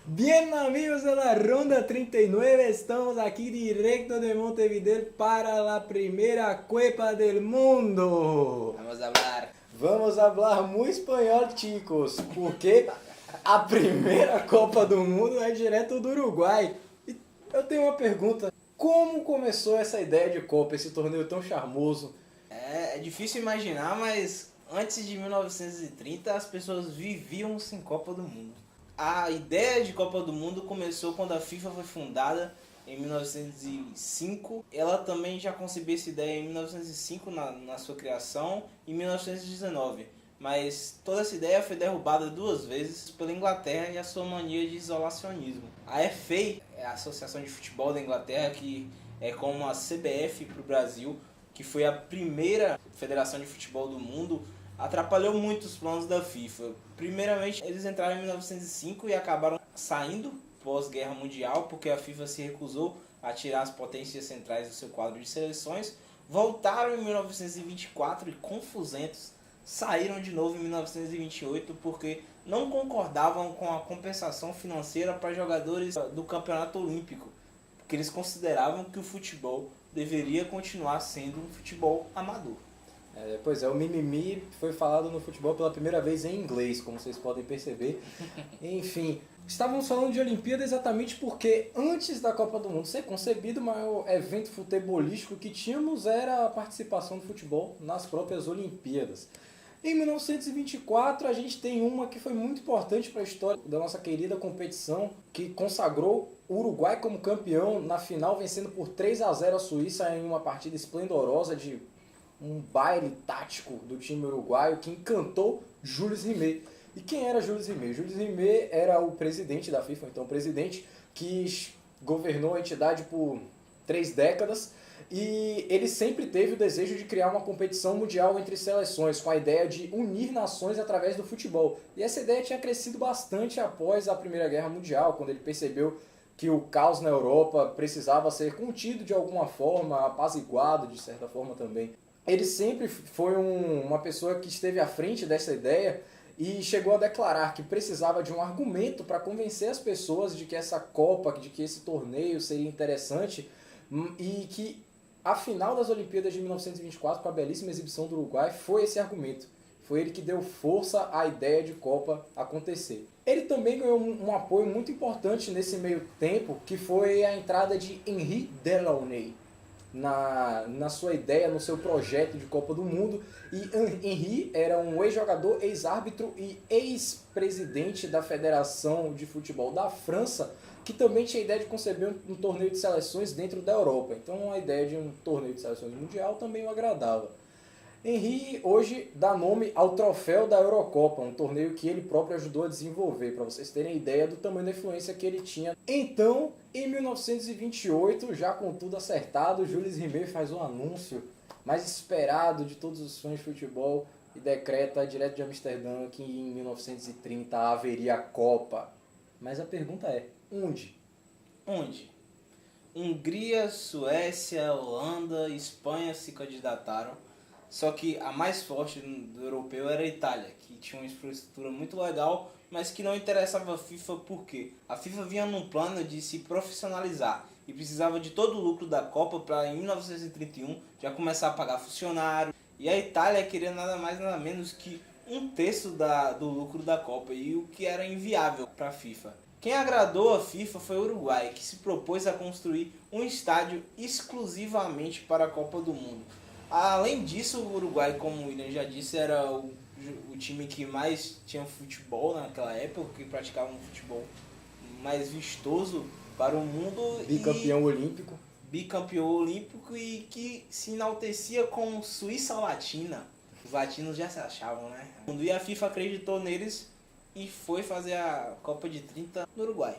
Bien amigos de la Ronda 39, estamos aquí directo de Montevideo para la primera Copa del Mundo. Vamos hablar. Vamos hablar muito espanhol, chicos, porque a primeira Copa do Mundo é direto do Uruguai. E eu tenho uma pergunta, como começou essa ideia de Copa, esse torneio tão charmoso? É difícil imaginar, mas antes de 1930 as pessoas viviam sem Copa do Mundo. A ideia de Copa do Mundo começou quando a FIFA foi fundada em 1905. Ela também já concebeu essa ideia em 1905 na sua criação e em 1919. Mas toda essa ideia foi derrubada duas vezes pela Inglaterra e a sua mania de isolacionismo. A FA é a Associação de Futebol da Inglaterra, que é como a CBF para o Brasil, que foi a primeira federação de futebol do mundo, atrapalhou muito os planos da FIFA. Primeiramente, eles entraram em 1905 e acabaram saindo pós-guerra mundial, porque a FIFA se recusou a tirar as potências centrais do seu quadro de seleções. Voltaram em 1924 e, confusentos, saíram de novo em 1928 porque não concordavam com a compensação financeira para jogadores do campeonato olímpico, porque eles consideravam que o futebol deveria continuar sendo um futebol amador. Pois é, o mimimi foi falado no futebol pela primeira vez em inglês, como vocês podem perceber. Enfim, estávamos falando de Olimpíada exatamente porque antes da Copa do Mundo ser concebido, o maior evento futebolístico que tínhamos era a participação do futebol nas próprias Olimpíadas. Em 1924 a gente tem uma que foi muito importante para a história da nossa querida competição, que consagrou o Uruguai como campeão na final, vencendo por 3-0 a Suíça em uma partida esplendorosa de um baile tático do time uruguaio que encantou Jules Rimet. E quem era Jules Rimet? Jules Rimet era o presidente da FIFA, então o presidente que governou a entidade por 3 décadas, e ele sempre teve o desejo de criar uma competição mundial entre seleções, com a ideia de unir nações através do futebol. E essa ideia tinha crescido bastante após a Primeira Guerra Mundial, quando ele percebeu que o caos na Europa precisava ser contido de alguma forma, apaziguado de certa forma também. Ele sempre foi uma pessoa que esteve à frente dessa ideia e chegou a declarar que precisava de um argumento para convencer as pessoas de que essa Copa, de que esse torneio seria interessante, e que a final das Olimpíadas de 1924, com a belíssima exibição do Uruguai, foi esse argumento. Foi ele que deu força à ideia de Copa acontecer. Ele também ganhou um apoio muito importante nesse meio tempo, que foi a entrada de Henri Delaunay na sua ideia, no seu projeto de Copa do Mundo. E Henri era um ex-jogador, ex-árbitro e ex-presidente da Federação de Futebol da França, que também tinha a ideia de conceber um torneio de seleções dentro da Europa. Então a ideia de um torneio de seleções mundial também o agradava. Henri hoje dá nome ao troféu da Eurocopa, um torneio que ele próprio ajudou a desenvolver, para vocês terem ideia do tamanho da influência que ele tinha. Então, em 1928, já com tudo acertado, Jules Rimet faz o anúncio mais esperado de todos os fãs de futebol e decreta direto de Amsterdã que em 1930 haveria a Copa. Mas a pergunta é, onde? Onde? Hungria, Suécia, Holanda, Espanha se candidataram. Só que a mais forte do europeu era a Itália, que tinha uma infraestrutura muito legal, mas que não interessava a FIFA porque a FIFA vinha num plano de se profissionalizar e precisava de todo o lucro da Copa para em 1931 já começar a pagar funcionário. E a Itália queria nada mais nada menos que 1/3 do lucro da Copa, e o que era inviável para a FIFA. Quem agradou a FIFA foi o Uruguai, que se propôs a construir um estádio exclusivamente para a Copa do Mundo. Além disso, o Uruguai, como o William já disse, era o time que mais tinha futebol naquela época, que praticava um futebol mais vistoso para o mundo. Bicampeão olímpico. Bicampeão olímpico e que se enaltecia com Suíça Latina. Os latinos já se achavam, né? E a FIFA acreditou neles e foi fazer a Copa de 30 no Uruguai.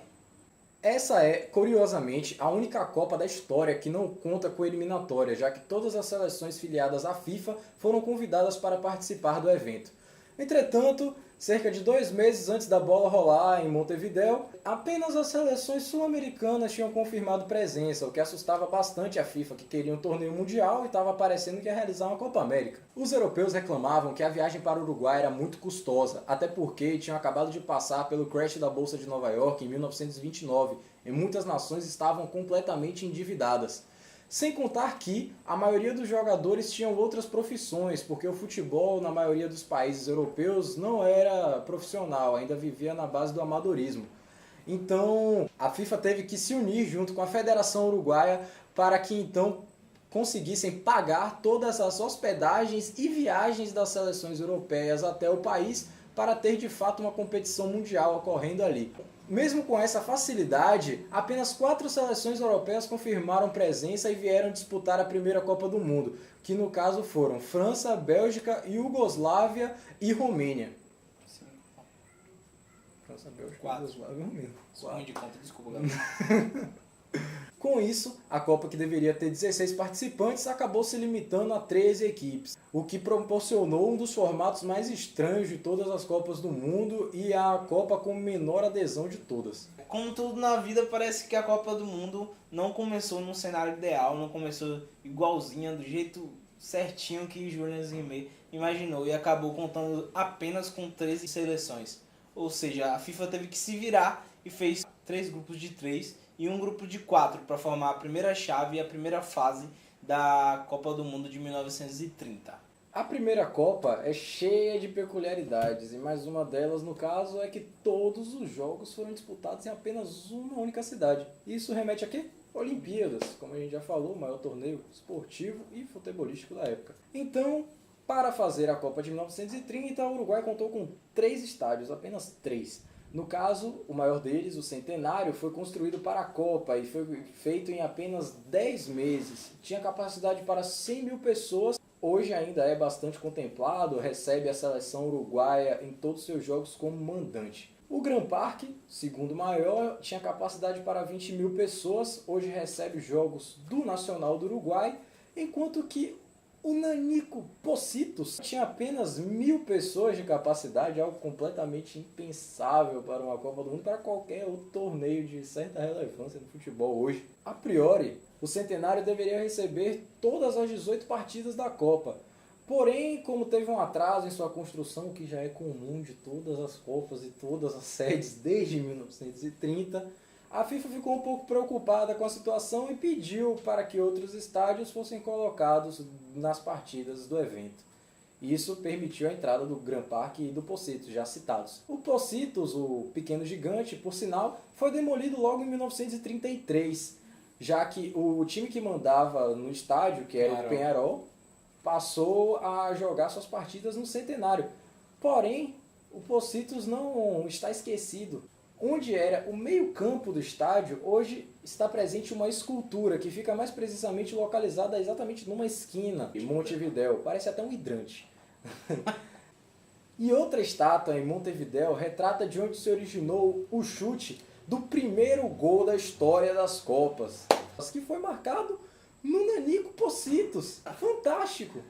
Essa é, curiosamente, a única Copa da história que não conta com eliminatória, já que todas as seleções filiadas à FIFA foram convidadas para participar do evento. Entretanto, Cerca de 2 meses antes da bola rolar em Montevidéu, apenas as seleções sul-americanas tinham confirmado presença, o que assustava bastante a FIFA, que queria um torneio mundial e estava parecendo que ia realizar uma Copa América. Os europeus reclamavam que a viagem para o Uruguai era muito custosa, até porque tinham acabado de passar pelo crash da Bolsa de Nova York em 1929, e muitas nações estavam completamente endividadas. Sem contar que a maioria dos jogadores tinham outras profissões, porque o futebol na maioria dos países europeus não era profissional, ainda vivia na base do amadorismo. Então a FIFA teve que se unir junto com a Federação Uruguaia para que então conseguissem pagar todas as hospedagens e viagens das seleções europeias até o país para ter de fato uma competição mundial ocorrendo ali. Mesmo com essa facilidade, apenas 4 seleções europeias confirmaram presença e vieram disputar a primeira Copa do Mundo, que no caso foram França, Bélgica, Iugoslávia e Romênia. Sim. França, Bélgica, 4. Iugoslávia e Romênia. Sou ruim de conta, desculpa, Gabriel. Com isso, a Copa, que deveria ter 16 participantes, acabou se limitando a 13 equipes, o que proporcionou um dos formatos mais estranhos de todas as Copas do Mundo e a Copa com menor adesão de todas. Como tudo na vida, parece que a Copa do Mundo não começou num cenário ideal, não começou igualzinha, do jeito certinho que Julian Rimet imaginou, e acabou contando apenas com 13 seleções. Ou seja, a FIFA teve que se virar e fez 3 grupos de 3 e um grupo de 4 para formar a primeira chave e a primeira fase da Copa do Mundo de 1930. A primeira Copa é cheia de peculiaridades, e mais uma delas, no caso, é que todos os jogos foram disputados em apenas uma única cidade. Isso remete a quê? Olimpíadas, como a gente já falou, o maior torneio esportivo e futebolístico da época. Então, para fazer a Copa de 1930, o Uruguai contou com 3 estádios, apenas 3. No caso, o maior deles, o Centenário, foi construído para a Copa e foi feito em apenas 10 meses. Tinha capacidade para 100 mil pessoas. Hoje ainda é bastante contemplado, recebe a seleção uruguaia em todos os seus jogos como mandante. O Gran Parque, segundo maior, tinha capacidade para 20 mil pessoas. Hoje recebe jogos do Nacional do Uruguai, enquanto que o Nanico Pocitos tinha apenas 1.000 pessoas de capacidade, algo completamente impensável para uma Copa do Mundo, para qualquer outro torneio de certa relevância no futebol hoje. A priori, o Centenário deveria receber todas as 18 partidas da Copa. Porém, como teve um atraso em sua construção, que já é comum de todas as Copas e todas as sedes desde 1930, a FIFA ficou um pouco preocupada com a situação e pediu para que outros estádios fossem colocados nas partidas do evento. Isso permitiu a entrada do Gran Parque e do Pocitos, já citados. O Pocitos, o pequeno gigante, por sinal, foi demolido logo em 1933, já que o time que mandava no estádio, que era o Peñarol, passou a jogar suas partidas no Centenário. Porém, o Pocitos não está esquecido. Onde era o meio-campo do estádio, hoje está presente uma escultura que fica mais precisamente localizada exatamente numa esquina em Montevidéu. Parece até um hidrante. E outra estátua em Montevidéu retrata de onde se originou o chute do primeiro gol da história das Copas, que foi marcado no Nanico Pocitos. Fantástico!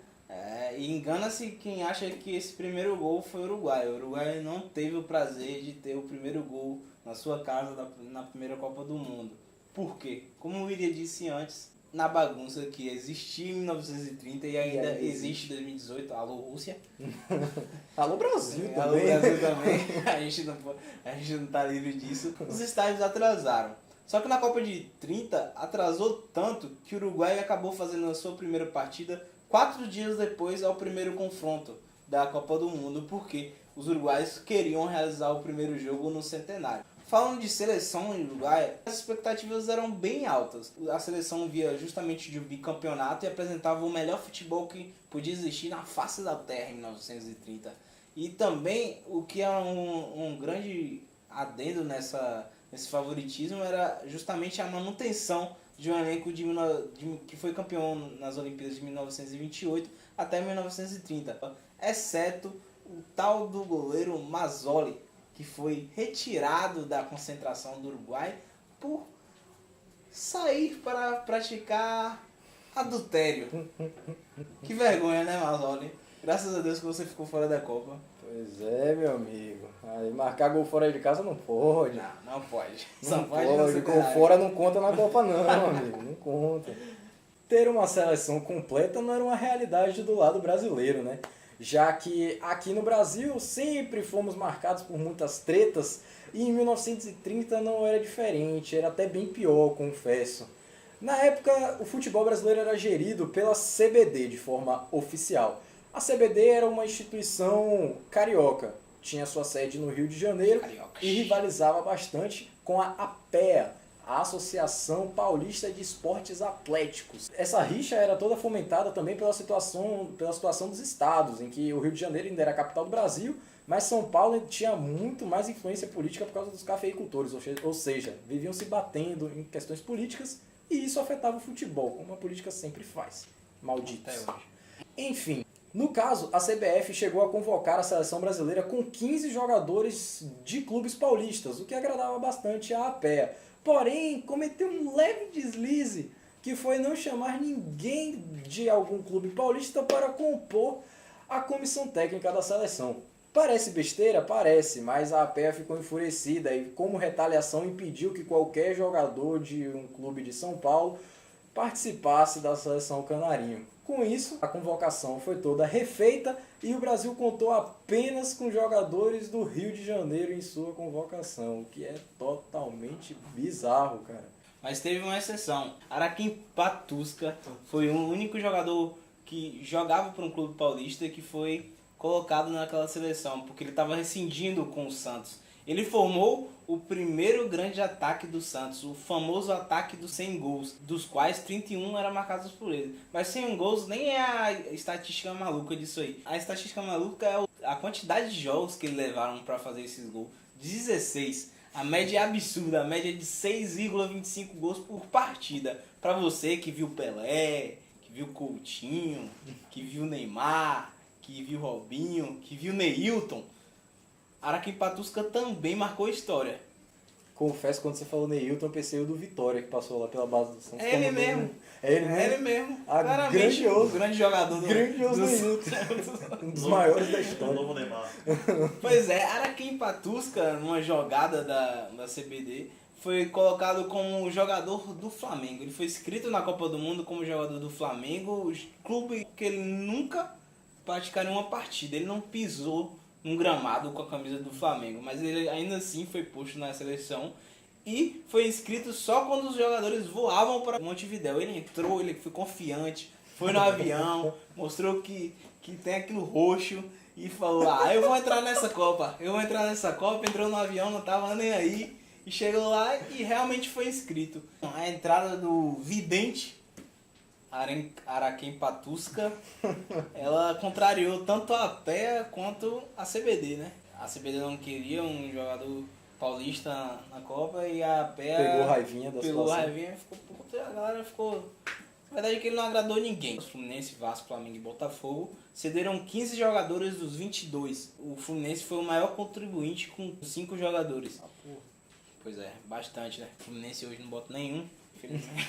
E engana-se quem acha que esse primeiro gol foi o Uruguai. O Uruguai não teve o prazer de ter o primeiro gol na sua casa na primeira Copa do Mundo. Por quê? Como o Iria disse antes, na bagunça que existia em 1930 e ainda existe em 2018, alô Rússia. Alô Brasil também. Alô Brasil também. A gente não tá livre disso. Os estádios atrasaram. Só que na Copa de 30 atrasou tanto que o Uruguai acabou fazendo a sua primeira partida 4 dias depois ao primeiro confronto da Copa do Mundo, porque os uruguaios queriam realizar o primeiro jogo no Centenário. Falando de seleção uruguaia, as expectativas eram bem altas. A seleção via justamente de um bicampeonato e apresentava o melhor futebol que podia existir na face da terra em 1930. E também o que é um grande adendo nesse favoritismo era justamente a manutenção de um elenco que foi campeão nas Olimpíadas de 1928 até 1930, exceto o tal do goleiro Mazzoli, que foi retirado da concentração do Uruguai por sair para praticar adultério. Que vergonha, né, Mazzoli? Graças a Deus que você ficou fora da Copa. Pois é, meu amigo. Aí marcar gol fora de casa não pode. Não pode. Não pode. Gol fora não conta na Copa não, amigo. Não conta. Ter uma seleção completa não era uma realidade do lado brasileiro, né? Já que aqui no Brasil sempre fomos marcados por muitas tretas e em 1930 não era diferente, era até bem pior, confesso. Na época, o futebol brasileiro era gerido pela CBD de forma oficial. A CBD era uma instituição carioca, tinha sua sede no Rio de Janeiro e rivalizava bastante com a APEA, a Associação Paulista de Esportes Atléticos. Essa rixa era toda fomentada também pela situação dos estados, em que o Rio de Janeiro ainda era a capital do Brasil, mas São Paulo tinha muito mais influência política por causa dos cafeicultores, ou seja, viviam se batendo em questões políticas e isso afetava o futebol, como a política sempre faz. Malditos. Enfim, no caso, a CBF chegou a convocar a seleção brasileira com 15 jogadores de clubes paulistas, o que agradava bastante à APEA. Porém, cometeu um leve deslize, que foi não chamar ninguém de algum clube paulista para compor a comissão técnica da seleção. Parece besteira? Parece, mas a APEA ficou enfurecida e, como retaliação, impediu que qualquer jogador de um clube de São Paulo participasse da seleção canarinho. Com isso, a convocação foi toda refeita e o Brasil contou apenas com jogadores do Rio de Janeiro em sua convocação, o que é totalmente bizarro, cara. Mas teve uma exceção. Araquém Patusca foi o único jogador que jogava para um clube paulista que foi colocado naquela seleção, porque ele estava rescindindo com o Santos. Ele formou o primeiro grande ataque do Santos, o famoso ataque dos 100 gols, dos quais 31 eram marcados por ele. Mas 100 gols nem é a estatística maluca disso aí. A estatística maluca é a quantidade de jogos que eles levaram para fazer esses gols. 16. A média é absurda, a média é de 6,25 gols por partida. Para você que viu Pelé, que viu Coutinho, que viu Neymar, que viu Robinho, que viu Neilton, Araquém Patusca também marcou história. Confesso, quando você falou Neilton, eu pensei o do Vitória, que passou lá pela base do Santos. É ele mesmo. É ele mesmo? É ele mesmo. Grandioso. Grande jogador do Grandioso Neilton. Um dos maiores da história. Novo Neymar. Pois é, Araquém Patusca, numa jogada da CBD, foi colocado como jogador do Flamengo. Ele foi inscrito na Copa do Mundo como jogador do Flamengo, clube que ele nunca praticaria uma partida. Ele não pisou num gramado com a camisa do Flamengo, mas ele ainda assim foi posto na seleção e foi inscrito só quando os jogadores voavam para Montevidéu. Ele entrou, ele foi confiante, foi no avião, mostrou que tem aquilo roxo e falou: eu vou entrar nessa Copa, entrou no avião, não tava nem aí e chegou lá e realmente foi inscrito. A entrada do vidente Araquém Patusca, ela contrariou tanto a APEA quanto a CBD, né? A CBD não queria um jogador paulista na Copa e a APEA pegou raivinha da pegou situação. raivinha e ficou puta, a galera ficou... Na verdade é que ele não agradou ninguém. Os Fluminense, Vasco, Flamengo e Botafogo cederam 15 jogadores dos 22. O Fluminense foi o maior contribuinte com 5 jogadores. Pois é, bastante, né? O Fluminense hoje não bota nenhum, infelizmente.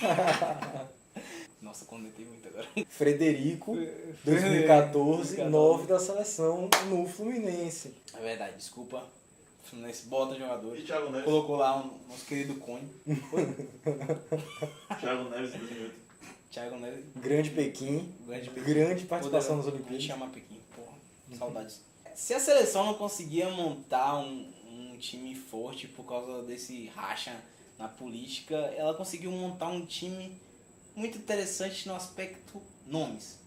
Nossa, comentei muito agora. Frederico, 2014, 9 da seleção no Fluminense. É verdade, desculpa. O Fluminense bota jogadores. E Thiago Neves? Colocou lá o nosso querido Cone. Thiago Neves, 2008. Thiago Neves. Grande Pequim. Grande participação nas Olimpíadas. Chama Pequim, porra. Saudades. Se a seleção não conseguia montar um time forte por causa desse racha na política, ela conseguiu montar um time muito interessante no aspecto nomes.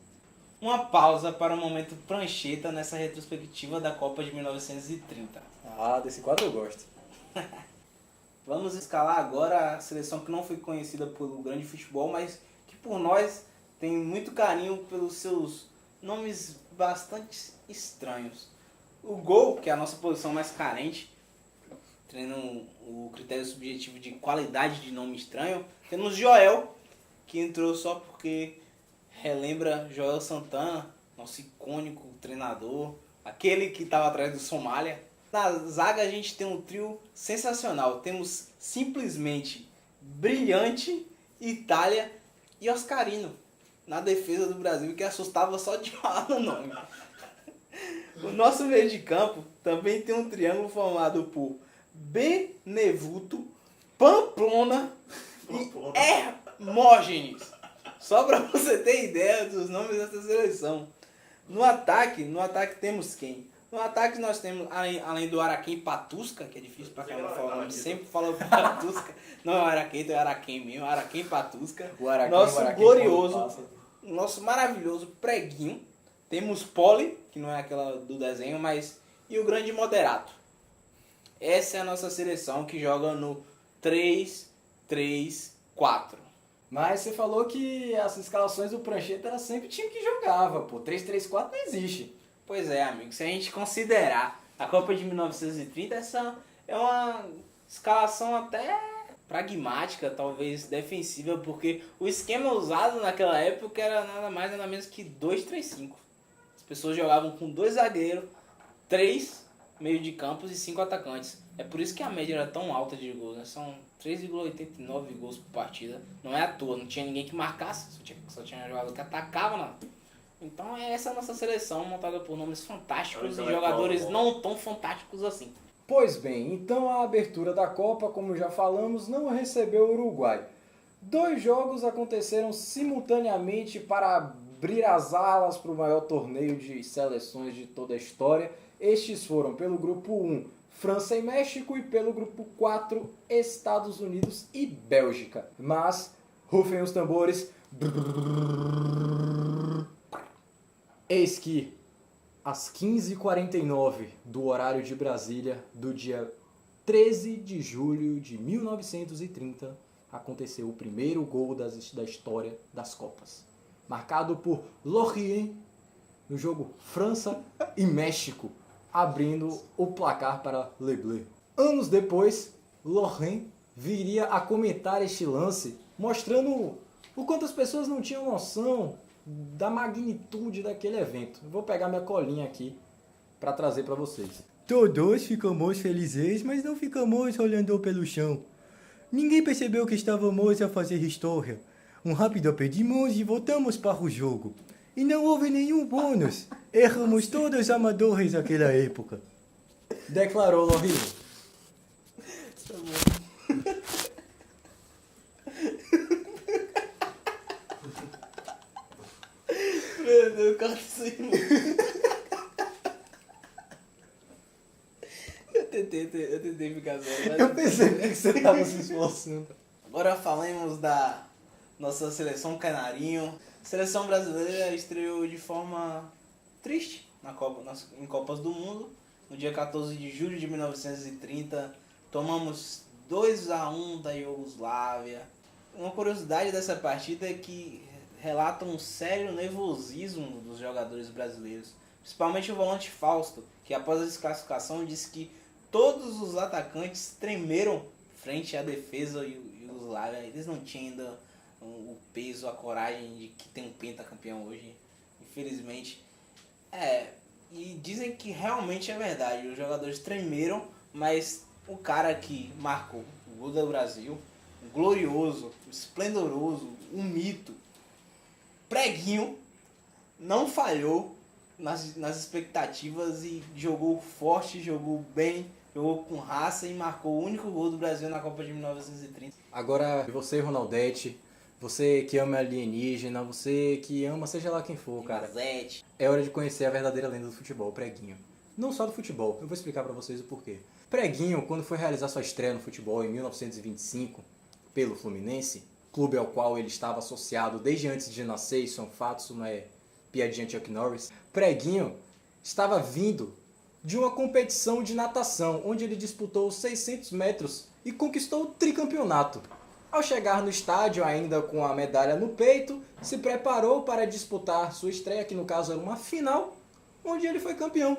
Uma pausa para o momento prancheta nessa retrospectiva da Copa de 1930. Desse quadro eu gosto. Vamos escalar agora a seleção que não foi conhecida pelo grande futebol, mas que por nós tem muito carinho pelos seus nomes bastante estranhos. O gol, que é a nossa posição mais carente, tendo o critério subjetivo de qualidade de nome estranho, temos Joel, que entrou só porque relembra Joel Santana, nosso icônico treinador, aquele que estava atrás do Somália. Na zaga a gente tem um trio sensacional. Temos simplesmente Brilhante, Itália e Oscarino na defesa do Brasil, que assustava só de falar no nome. O nosso meio de campo também tem um triângulo formado por Benevuto, Pamplona e Hermógenes. Só para você ter ideia dos nomes dessa seleção. No ataque temos quem? No ataque nós temos, além do Araquém Patusca, que é difícil pra caramba falar o nome, sempre fala Patusca. Não é o Araquém, então é Araquém mesmo, Araquém Patusca. Nosso glorioso, nosso maravilhoso Preguinho. Temos Poli, que não é aquela do desenho, mas... E o grande Moderato. Essa é a nossa seleção que joga no 3-3-4. Mas você falou que as escalações do Prancheta era sempre o time que jogava, pô. 3-3-4 não existe. Pois é, amigo. Se a gente considerar a Copa de 1930, essa é uma escalação até pragmática, talvez defensiva, porque o esquema usado naquela época era nada mais nada menos que 2-3-5. As pessoas jogavam com 2 zagueiros, 3 meio de campos e 5 atacantes. É por isso que a média era tão alta de gols, né? São 3,89 gols por partida. Não é à toa, não tinha ninguém que marcasse, só tinha jogador que atacava, não. Então é essa a nossa seleção, montada por nomes fantásticos e jogadores não tão fantásticos assim. Pois bem, então a abertura da Copa, como já falamos, não recebeu o Uruguai. 2 jogos aconteceram simultaneamente para abrir as alas para o maior torneio de seleções de toda a história. Estes foram pelo grupo 1, França e México, e pelo grupo 4, Estados Unidos e Bélgica. Mas, rufem os tambores. Eis que, às 15h49 do horário de Brasília, do dia 13 de julho de 1930, aconteceu o primeiro gol da história das Copas. Marcado por Lorient, no jogo França e México, abrindo o placar para Le Bleu. Anos depois, Lorient viria a comentar este lance, mostrando o quanto as pessoas não tinham noção da magnitude daquele evento. Eu vou pegar minha colinha aqui para trazer para vocês. Todos ficamos felizes, mas não ficamos olhando pelo chão. Ninguém percebeu que estávamos a fazer história. Um rápido pedimos e voltamos para o jogo. E não houve nenhum bônus. Erramos todos amadores naquela época. Declarou Lorient. Tá bom. Meu Deus, corta isso aí, mano. Eu tentei ficar sério, mas... Eu pensei que você estava se esforçando. Agora falemos da nossa seleção canarinho. A seleção brasileira estreou de forma triste em Copas do Mundo. No dia 14 de julho de 1930, tomamos 2-1 da Iugoslávia. Uma curiosidade dessa partida é que relata um sério nervosismo dos jogadores brasileiros, principalmente o volante Fausto, que após a desclassificação disse que todos os atacantes tremeram frente à defesa iugoslava. Eles não tinham ainda o peso, a coragem de que tem um pentacampeão hoje, infelizmente. E dizem que realmente é verdade, os jogadores tremeram, mas o cara que marcou o gol do Brasil, o glorioso, o esplendoroso, o mito, Preguinho, não falhou nas expectativas e jogou forte, jogou bem, jogou com raça e marcou o único gol do Brasil na Copa de 1930. Agora, você, Ronaldete, você que ama alienígena, você que ama seja lá quem for, cara, é hora de conhecer a verdadeira lenda do futebol, o Preguinho. Não só do futebol, eu vou explicar pra vocês o porquê. Preguinho, quando foi realizar sua estreia no futebol em 1925, pelo Fluminense, clube ao qual ele estava associado desde antes de nascer, isso é um fato, isso não é piadinha Chuck Norris. Preguinho estava vindo de uma competição de natação, onde ele disputou os 600 metros e conquistou o tricampeonato. Ao chegar no estádio, ainda com a medalha no peito, se preparou para disputar sua estreia, que no caso era uma final, onde ele foi campeão.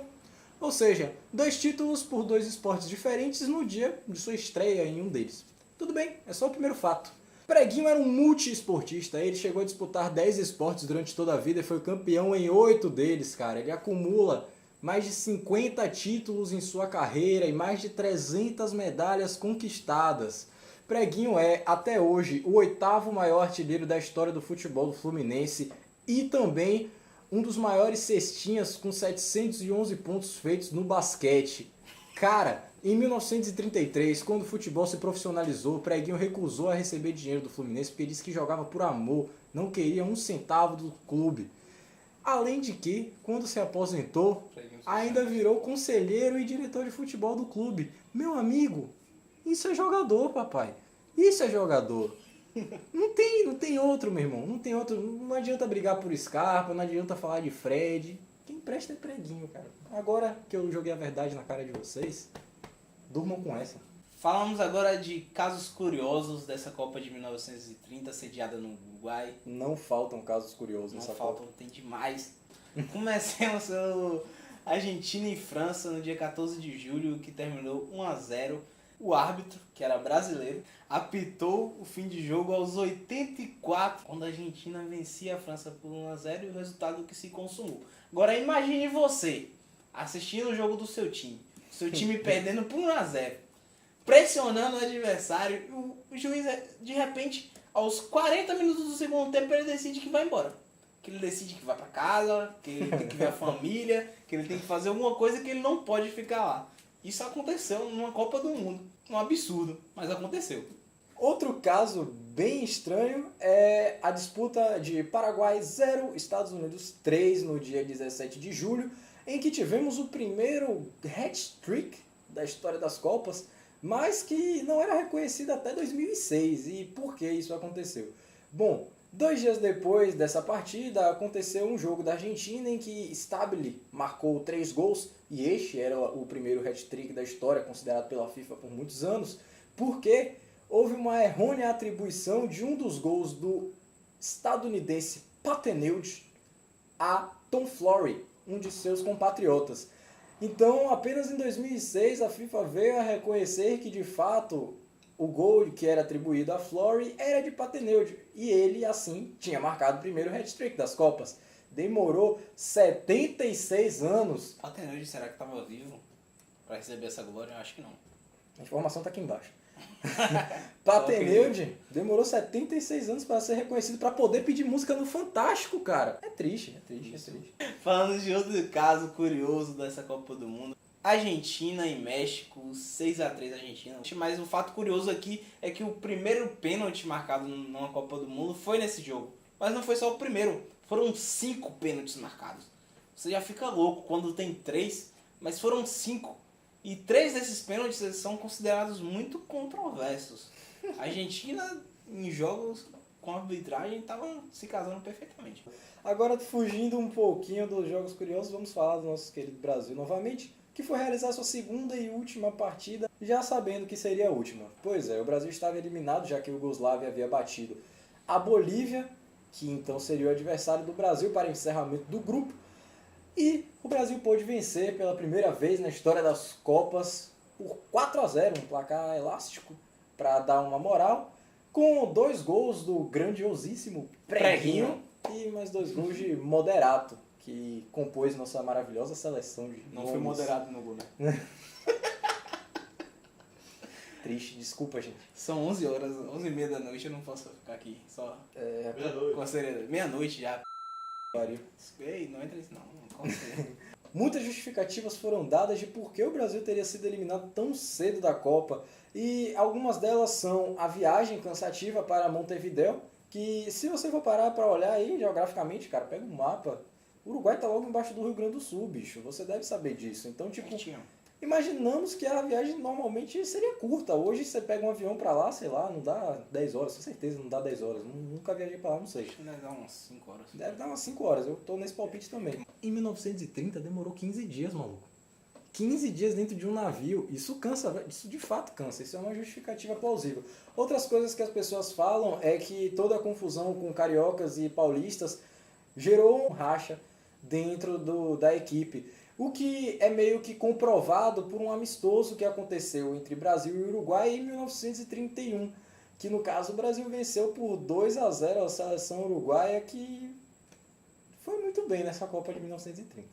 Ou seja, 2 títulos por 2 esportes diferentes no dia de sua estreia em um deles. Tudo bem, é só o primeiro fato. Preguinho era um multiesportista, ele chegou a disputar 10 esportes durante toda a vida e foi campeão em 8 deles, cara. Ele acumula mais de 50 títulos em sua carreira e mais de 300 medalhas conquistadas. Preguinho é, até hoje, o 8º maior artilheiro da história do futebol do Fluminense e também um dos maiores cestinhas com 711 pontos feitos no basquete. Cara, em 1933, quando o futebol se profissionalizou, o Preguinho recusou a receber dinheiro do Fluminense porque disse que jogava por amor, não queria um centavo do clube. Além de que, quando se aposentou, ainda virou conselheiro e diretor de futebol do clube. Meu amigo, isso é jogador, papai. Isso é jogador. Não tem outro, meu irmão. Não tem outro. Não adianta brigar por Scarpa, não adianta falar de Fred. Quem presta é Preguinho, cara. Agora que eu joguei a verdade na cara de vocês, durmam com essa. Falamos agora de casos curiosos dessa Copa de 1930, sediada no Uruguai. Não faltam casos curiosos nessa Copa. Não faltam, tem demais. Comecemos pelo Argentina e França no dia 14 de julho, que terminou 1-0. O árbitro, que era brasileiro, apitou o fim de jogo aos 84, quando a Argentina vencia a França por 1-0 e o resultado que se consumou. Agora imagine você assistindo o jogo do seu time perdendo por 1-0, pressionando o adversário, o juiz, de repente, aos 40 minutos do segundo tempo, ele decide que vai embora. Que ele decide que vai pra casa, que ele tem que ver a família, que ele tem que fazer alguma coisa que ele não pode ficar lá. Isso aconteceu numa Copa do Mundo. Um absurdo, mas aconteceu. Outro caso bem estranho é a disputa de Paraguai 0, Estados Unidos 3, no dia 17 de julho, em que tivemos o primeiro hat-trick da história das Copas, mas que não era reconhecido até 2006. E por que isso aconteceu? Bom, 2 dias depois dessa partida, aconteceu um jogo da Argentina em que Stabile marcou 3 gols, e este era o primeiro hat-trick da história, considerado pela FIFA por muitos anos, porque houve uma errônea atribuição de um dos gols do estadunidense Pateneude a Tom Flory, um de seus compatriotas. Então, apenas em 2006, a FIFA veio a reconhecer que, de fato, o gol que era atribuído a Flory era de Pateneude. E ele, assim, tinha marcado o primeiro hat-trick das Copas. Demorou 76 anos. Pateneude, será que estava vivo para receber essa glória? Eu acho que não. A informação está aqui embaixo. Pateneude demorou 76 anos para ser reconhecido, para poder pedir música no Fantástico, cara. É triste. Falando de outro caso curioso dessa Copa do Mundo. Argentina e México, 6-3 Argentina. Mas o fato curioso aqui é que o primeiro pênalti marcado numa Copa do Mundo foi nesse jogo. Mas não foi só o primeiro, foram 5 pênaltis marcados. Você já fica louco quando tem 3, mas foram 5. E 3 desses pênaltis são considerados muito controversos. A Argentina, em jogos com arbitragem, estava se casando perfeitamente. Agora, fugindo um pouquinho dos jogos curiosos, vamos falar do nosso querido Brasil novamente, que foi realizar sua segunda e última partida, já sabendo que seria a última. Pois é, o Brasil estava eliminado, já que a Iugoslávia havia batido a Bolívia, que então seria o adversário do Brasil para o encerramento do grupo, e o Brasil pôde vencer pela primeira vez na história das Copas por 4-0, um placar elástico para dar uma moral, com 2 gols do grandiosíssimo Preguinho e mais 2 gols de Moderato, que compôs nossa maravilhosa seleção de Não nomes. foi moderado no gol, né? Triste, desculpa, gente. São 11 horas, 11h30 da noite, eu não posso ficar aqui só Meia-noite. com a seriedade. Meia-noite já. Pariu. Ei, não entra nisso não, com certeza. Muitas justificativas foram dadas de por que o Brasil teria sido eliminado tão cedo da Copa. E algumas delas são a viagem cansativa para Montevidéu, que se você for parar para olhar aí geograficamente, cara, pega um mapa, o Uruguai tá logo embaixo do Rio Grande do Sul, bicho. Você deve saber disso. Então, tipo, imaginamos que a viagem normalmente seria curta. Hoje você pega um avião pra lá, sei lá, não dá 10 horas, com certeza não dá 10 horas. Nunca viajei pra lá, não sei. Deve dar umas 5 horas. Deve dar umas 5 horas, eu tô nesse palpite também. Em 1930 demorou 15 dias, maluco. 15 dias dentro de um navio, isso cansa, velho. Isso de fato cansa, isso é uma justificativa plausível. Outras coisas que as pessoas falam é que toda a confusão com cariocas e paulistas gerou um racha dentro da equipe. O que é meio que comprovado por um amistoso que aconteceu entre Brasil e Uruguai em 1931, que no caso o Brasil venceu por 2-0 a seleção uruguaia, que foi muito bem nessa Copa de 1930.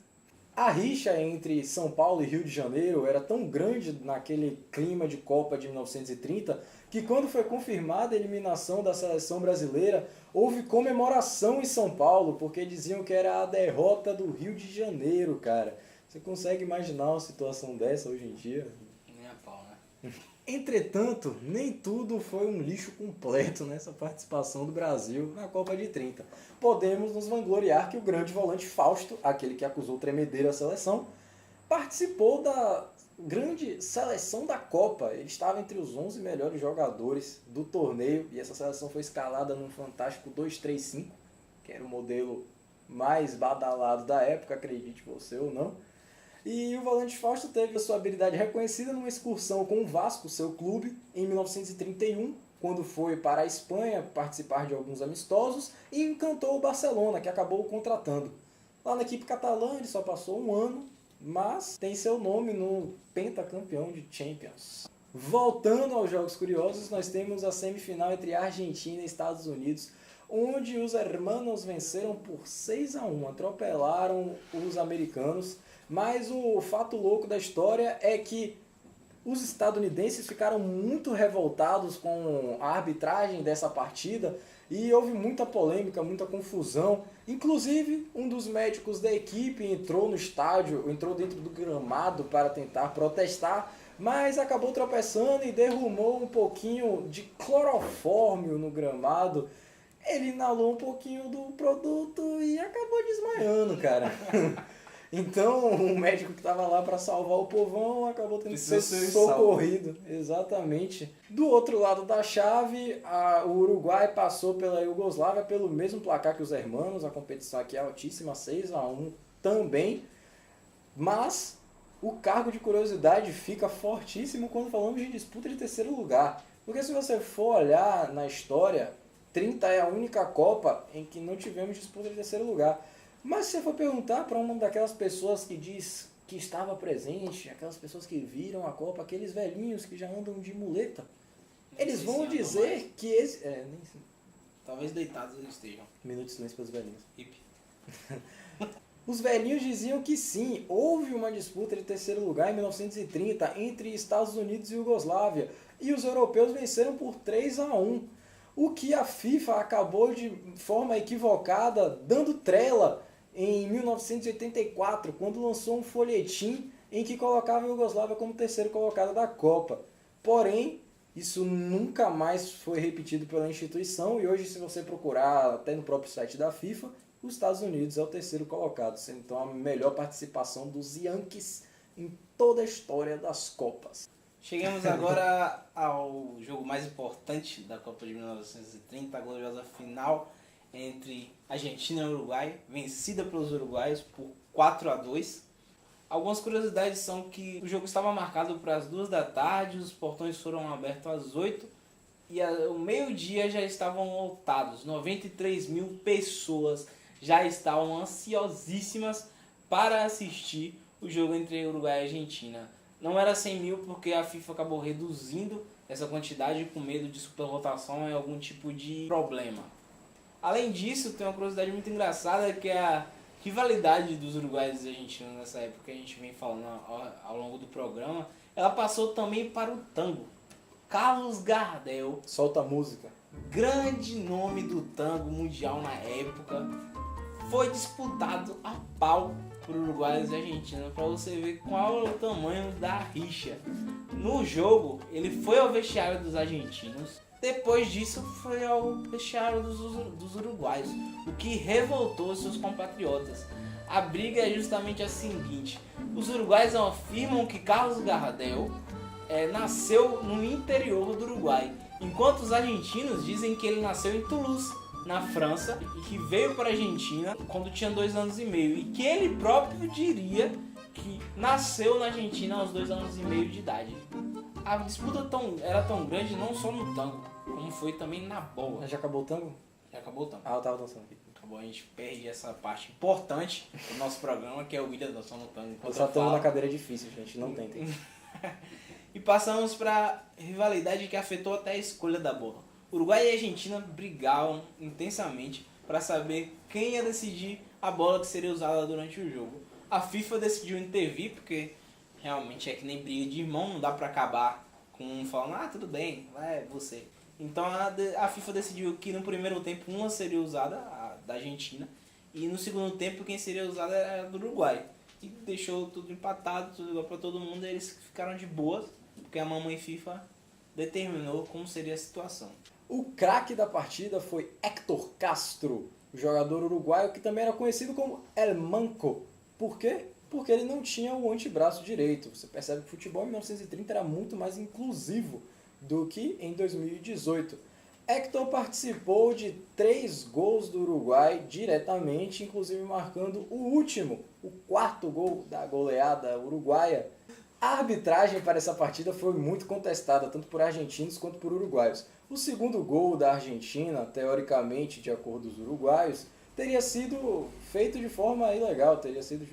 A rixa entre São Paulo e Rio de Janeiro era tão grande naquele clima de Copa de 1930 que quando foi confirmada a eliminação da seleção brasileira, houve comemoração em São Paulo, porque diziam que era a derrota do Rio de Janeiro, cara. Você consegue imaginar uma situação dessa hoje em dia? Nem a pau, né? Entretanto, nem tudo foi um lixo completo nessa participação do Brasil na Copa de 30. Podemos nos vangloriar que o grande volante Fausto, aquele que acusou tremedeira a seleção, participou da grande seleção da Copa. Ele estava entre os 11 melhores jogadores do torneio e essa seleção foi escalada num fantástico 2-3-5, que era o modelo mais badalado da época, acredite você ou não. E o volante Fausto teve a sua habilidade reconhecida numa excursão com o Vasco, seu clube, em 1931, quando foi para a Espanha participar de alguns amistosos e encantou o Barcelona, que acabou o contratando. Lá na equipe catalã ele só passou um ano, mas tem seu nome no pentacampeão de Champions. Voltando aos Jogos Curiosos, nós temos a semifinal entre Argentina e Estados Unidos, onde os hermanos venceram por 6-1, atropelaram os americanos. Mas o fato louco da história é que os estadunidenses ficaram muito revoltados com a arbitragem dessa partida e houve muita polêmica, muita confusão. Inclusive, um dos médicos da equipe entrou no estádio, entrou dentro do gramado para tentar protestar, mas acabou tropeçando e derramou um pouquinho de clorofórmio no gramado. Ele inalou um pouquinho do produto e acabou desmaiando, cara. Então, o médico que estava lá para salvar o povão acabou tendo que ser socorrido. Exatamente. Do outro lado da chave, o Uruguai passou pela Iugoslávia pelo mesmo placar que os hermanos. A competição aqui é altíssima, 6-1 também. Mas o cargo de curiosidade fica fortíssimo quando falamos de disputa de terceiro lugar. Porque se você for olhar na história, 30 é a única Copa em que não tivemos disputa de terceiro lugar. Mas se você for perguntar para uma daquelas pessoas que diz que estava presente, aquelas pessoas que viram a Copa, aqueles velhinhos que já andam de muleta, eles vão dizer que esse... Talvez deitados eles estejam. Minuto de silêncio para os velhinhos. Hip. Os velhinhos diziam que sim, houve uma disputa de terceiro lugar em 1930 entre Estados Unidos e Iugoslávia, e os europeus venceram por 3-1. O que a FIFA acabou de forma equivocada dando trela em 1984, quando lançou um folhetim em que colocava a Iugoslávia como terceiro colocado da Copa. Porém, isso nunca mais foi repetido pela instituição e hoje, se você procurar até no próprio site da FIFA, os Estados Unidos é o terceiro colocado, sendo então a melhor participação dos Yankees em toda a história das Copas. Chegamos agora ao jogo mais importante da Copa de 1930, a gloriosa final entre Argentina e Uruguai, vencida pelos uruguaios por 4-2. Algumas curiosidades são que o jogo estava marcado para as 2 da tarde, os portões foram abertos às 8 e ao meio-dia já estavam lotados. 93 mil pessoas já estavam ansiosíssimas para assistir o jogo entre Uruguai e Argentina. Não era 100 mil porque a FIFA acabou reduzindo essa quantidade com medo de superlotação e algum tipo de problema. Além disso, tem uma curiosidade muito engraçada que é a rivalidade dos uruguaios e argentinos nessa época que a gente vem falando ao longo do programa. Ela passou também para o tango. Carlos Gardel, solta a música, grande nome do tango mundial na época, foi disputado a pau por uruguaios e argentinos, para você ver qual é o tamanho da rixa. No jogo, ele foi ao vestiário dos argentinos, depois disso foi ao vestiário dos uruguaios, o que revoltou seus compatriotas. A briga é justamente a seguinte: os uruguaios afirmam que Carlos Gardel nasceu no interior do Uruguai, enquanto os argentinos dizem que ele nasceu em Toulouse, na França, e que veio para a Argentina quando tinha 2 anos e meio, e que ele próprio diria que nasceu na Argentina aos 2 anos e meio de idade. A disputa era tão grande não só no tango, como foi também na bola. Já acabou o tango? Já acabou o tango. Ah, eu tava dançando aqui. Acabou, a gente perde essa parte importante do nosso programa, que é o William dançando tango. Dançar tango na cadeira é difícil, gente, não tentem. E passamos para a rivalidade que afetou até a escolha da bola. Uruguai e Argentina brigavam intensamente para saber quem ia decidir a bola que seria usada durante o jogo. A FIFA decidiu intervir, porque realmente é que nem briga de irmão, não dá pra acabar com um falando, tudo bem, vai você. Então a FIFA decidiu que no primeiro tempo uma seria usada, a da Argentina, e no segundo tempo quem seria usada era a do Uruguai. E deixou tudo empatado, tudo igual pra todo mundo, e eles ficaram de boas, porque a mamãe FIFA determinou como seria a situação. O craque da partida foi Héctor Castro, o jogador uruguaio que também era conhecido como El Manco. Por quê? Porque ele não tinha o antebraço direito. Você percebe que o futebol em 1930 era muito mais inclusivo do que em 2018. Héctor participou de 3 gols do Uruguai diretamente, inclusive marcando o último, o 4º gol da goleada uruguaia. A arbitragem para essa partida foi muito contestada, tanto por argentinos quanto por uruguaios. O segundo gol da Argentina, teoricamente, de acordo com os uruguaios, teria sido feito de forma ilegal, teria sido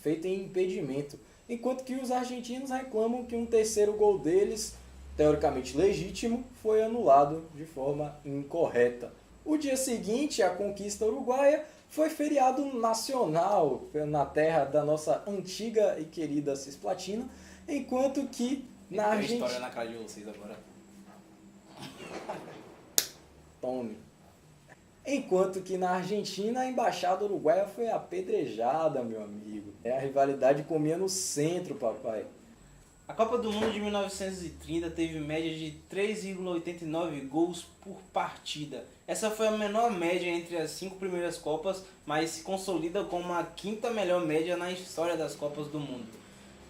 feito em impedimento. Enquanto que os argentinos reclamam que um terceiro gol deles, teoricamente legítimo, foi anulado de forma incorreta. O dia seguinte, a conquista uruguaia, foi feriado nacional na terra da nossa antiga e querida Cisplatina, enquanto que na Argentina... história na cara de vocês agora. Tome. Enquanto que na Argentina a embaixada uruguaia foi apedrejada, meu amigo. A rivalidade comia no centro, papai. A Copa do Mundo de 1930 teve média de 3,89 gols por partida. Essa foi a menor média entre as 5 primeiras Copas, mas se consolida como a 5ª melhor média na história das Copas do Mundo.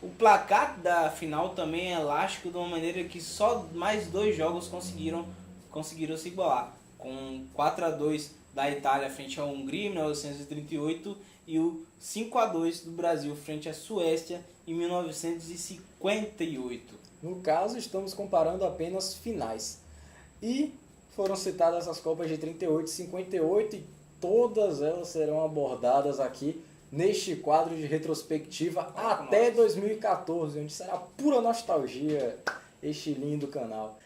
O placar da final também é elástico, de uma maneira que só mais 2 jogos conseguiram se igualar, com 4-2 da Itália frente à Hungria em 1938 e o 5-2 do Brasil frente à Suécia em 1958. No caso, estamos comparando apenas finais. E foram citadas as Copas de 38 e 58 e todas elas serão abordadas aqui neste quadro de retrospectiva até 2014, onde será pura nostalgia este lindo canal.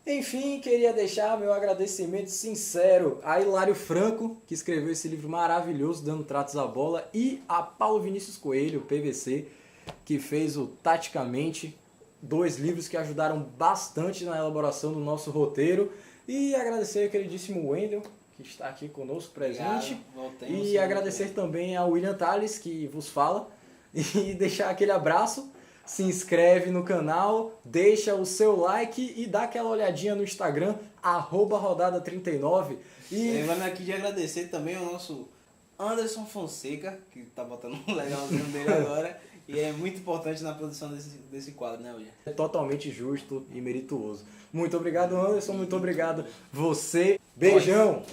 Enfim, queria deixar meu agradecimento sincero a Hilário Franco, que escreveu esse livro maravilhoso, Dando Tratos à Bola, e a Paulo Vinícius Coelho, PVC, que fez o Taticamente, 2 livros que ajudaram bastante na elaboração do nosso roteiro. E agradecer ao queridíssimo Wendel, que está aqui conosco presente. E agradecer também ao William Tales, que vos fala. E deixar aquele abraço. Se inscreve no canal, deixa o seu like e dá aquela olhadinha no Instagram, @rodada39. E lembrando aqui de agradecer também ao nosso Anderson Fonseca, que tá botando um legalzinho dele agora. E é muito importante na produção desse quadro, né, William? É totalmente justo e merituoso. Muito obrigado, Anderson. Muito obrigado você. Beijão!